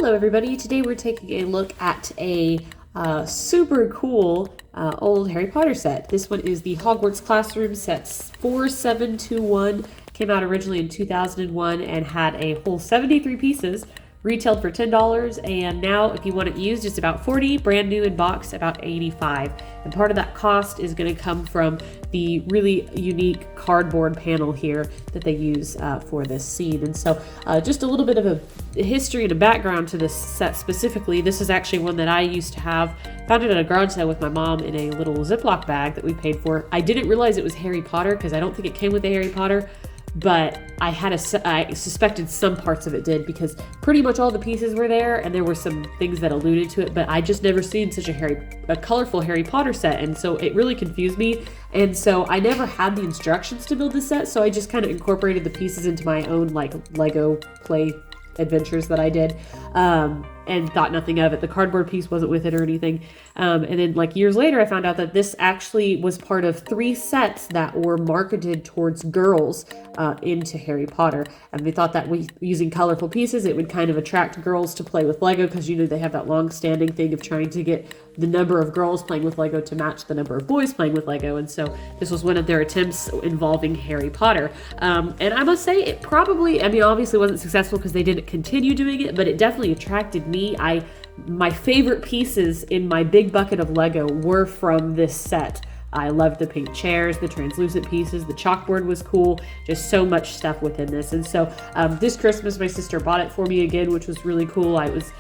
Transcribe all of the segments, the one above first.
Hello everybody, today we're taking a look at a super cool old Harry Potter set. This one is the Hogwarts Classrooms sets 4721, came out originally in 2001 and had a whole 73 pieces, retailed for $10, and now if you want it used it's about $40, brand new in box about $85. And part of that cost is going to come from the really unique cardboard panel here that they use for this scene. And so just a little bit of a history and a background to this set specifically. This is actually one that I used to have, found it at a garage sale with my mom in a little Ziploc bag that we paid for. I didn't realize it was Harry Potter because I don't think it came with the Harry Potter, but I suspected some parts of it did because pretty much all the pieces were there and there were some things that alluded to it, but I just never seen such a colorful Harry Potter set, and so it really confused me. And so I never had the instructions to build this set, so I just kind of incorporated the pieces into my own like Lego play adventures that I did, and thought nothing of it. The cardboard piece wasn't with it or anything. And then like years later, I found out that this actually was part of 3 sets that were marketed towards girls into Harry Potter. And they thought that using colorful pieces, it would kind of attract girls to play with Lego, because you know they have that long-standing thing of trying to get the number of girls playing with Lego to match the number of boys playing with Lego. And so this was one of their attempts involving Harry Potter. And I must say it probably, I mean, obviously wasn't successful because they didn't continue doing it, but it definitely attracted me. My favorite pieces in my big bucket of Lego were from this set. I loved the pink chairs, the translucent pieces, the chalkboard was cool, just so much stuff within this. And so this Christmas, my sister bought it for me again, which was really cool. It was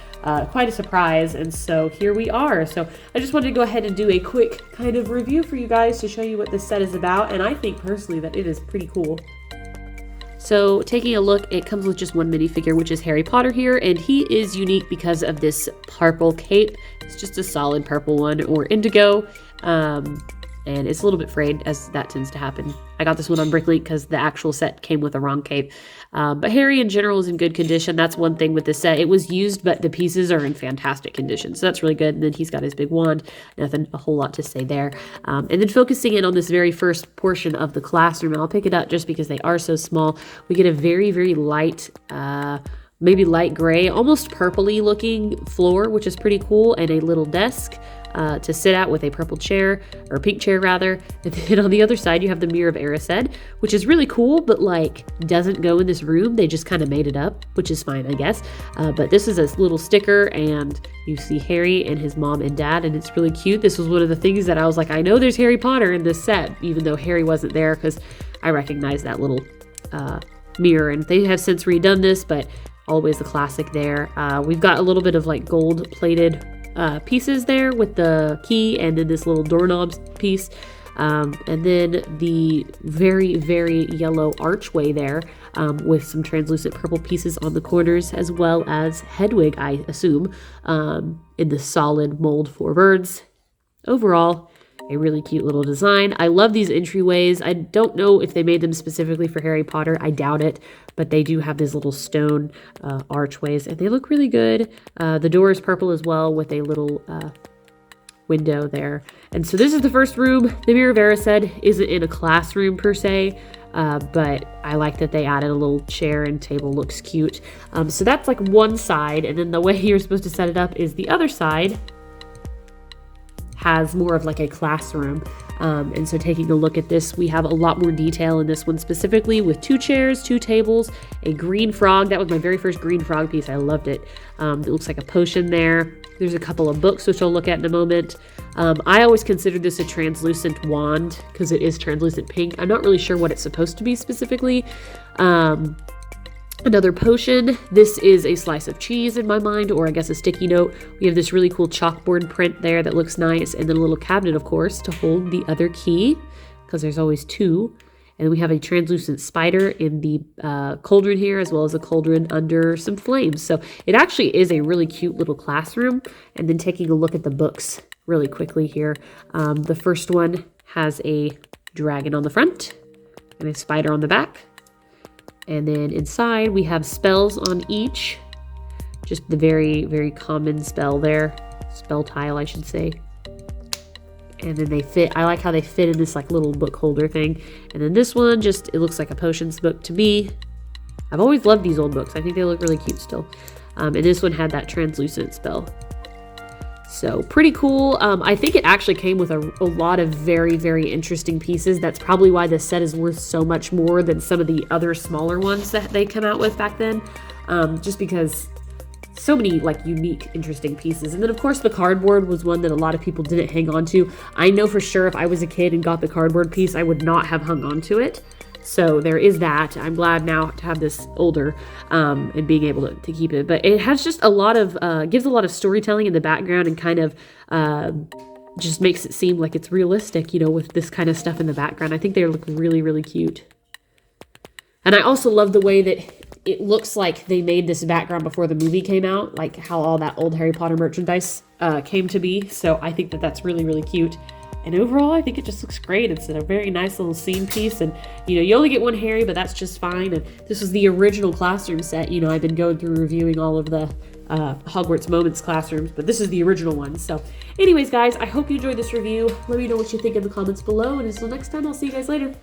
quite a surprise, and so here we are. So I just wanted to go ahead and do a quick kind of review for you guys to show you what this set is about, and I think personally that it is pretty cool. So taking a look, it comes with just one minifigure, which is Harry Potter here, and he is unique because of this purple cape. It's just a solid purple one, or indigo, and it's a little bit frayed, as that tends to happen. I got this one on Bricklink because the actual set came with a wrong cape. But Harry in general is in good condition. That's one thing with this set. It was used, but the pieces are in fantastic condition, so that's really good. And then he's got his big wand. Nothing a whole lot to say there. And then focusing in on this very first portion of the classroom, I'll pick it up just because they are so small. We get a very, very light, maybe light gray, almost purpley looking floor, which is pretty cool, and a little desk to sit at with a purple chair, or pink chair rather. And then on the other side you have the Mirror of Erised, which is really cool, but like doesn't go in this room. They just kind of made it up, which is fine, I guess. But this is a little sticker, and you see Harry and his mom and dad, and it's really cute. This was one of the things that I was like, I know there's Harry Potter in this set, even though Harry wasn't there, because I recognize that little mirror. And they have since redone this, but always a classic there. We've got a little bit of like gold plated pieces there with the key, and then this little doorknob piece, and then the very, very yellow archway there, with some translucent purple pieces on the corners, as well as Hedwig, I assume, in the solid mold for birds. Overall, a really cute little design. I love these entryways. I don't know if they made them specifically for Harry Potter. I doubt it, but they do have these little stone archways, and they look really good. The door is purple as well, with a little window there. And so this is the first room. The Mirror of Erised isn't in a classroom per se, but I like that they added a little chair and table. Looks cute. So that's like one side, and then the way you're supposed to set it up is the other side has more of like a classroom. And so taking a look at this, we have a lot more detail in this one specifically, with 2 chairs, 2 tables, a green frog. That was my very first green frog piece. I loved it. It looks like a potion there. There's a couple of books, which I'll look at in a moment. I always considered this a translucent wand because it is translucent pink. I'm not really sure what it's supposed to be specifically. Another potion. This is a slice of cheese in my mind, or I guess a sticky note. We have this really cool chalkboard print there that looks nice, and then a little cabinet, of course, to hold the other key, because there's always 2. And then we have a translucent spider in the cauldron here, as well as a cauldron under some flames. So it actually is a really cute little classroom. And then taking a look at the books really quickly here. The first one has a dragon on the front and a spider on the back. And then inside we have spells on each. Just the very, very common spell there. Spell tile, I should say. And then they fit, I like how they fit in this like little book holder thing. And then this one, just, it looks like a potions book to me. I've always loved these old books. I think they look really cute still. And this one had that translucent spell. So pretty cool. I think it actually came with a lot of very, very interesting pieces. That's probably why this set is worth so much more than some of the other smaller ones that they come out with back then. Just because so many like unique, interesting pieces. And then of course the cardboard was one that a lot of people didn't hang on to. I know for sure if I was a kid and got the cardboard piece, I would not have hung on to it. So there is that. I'm glad now to have this older and being able to keep it. But it has just a lot of, gives a lot of storytelling in the background and kind of just makes it seem like it's realistic, you know, with this kind of stuff in the background. I think they look really, really cute. And I also love the way that it looks like they made this background before the movie came out, like how all that old Harry Potter merchandise came to be. So I think that that's really, really cute. And overall, I think it just looks great. It's a very nice little scene piece. And, you know, you only get one Harry, but that's just fine. And this was the original classroom set. You know, I've been going through reviewing all of the Hogwarts Moments classrooms, but this is the original one. So anyways, guys, I hope you enjoyed this review. Let me know what you think in the comments below. And until next time, I'll see you guys later.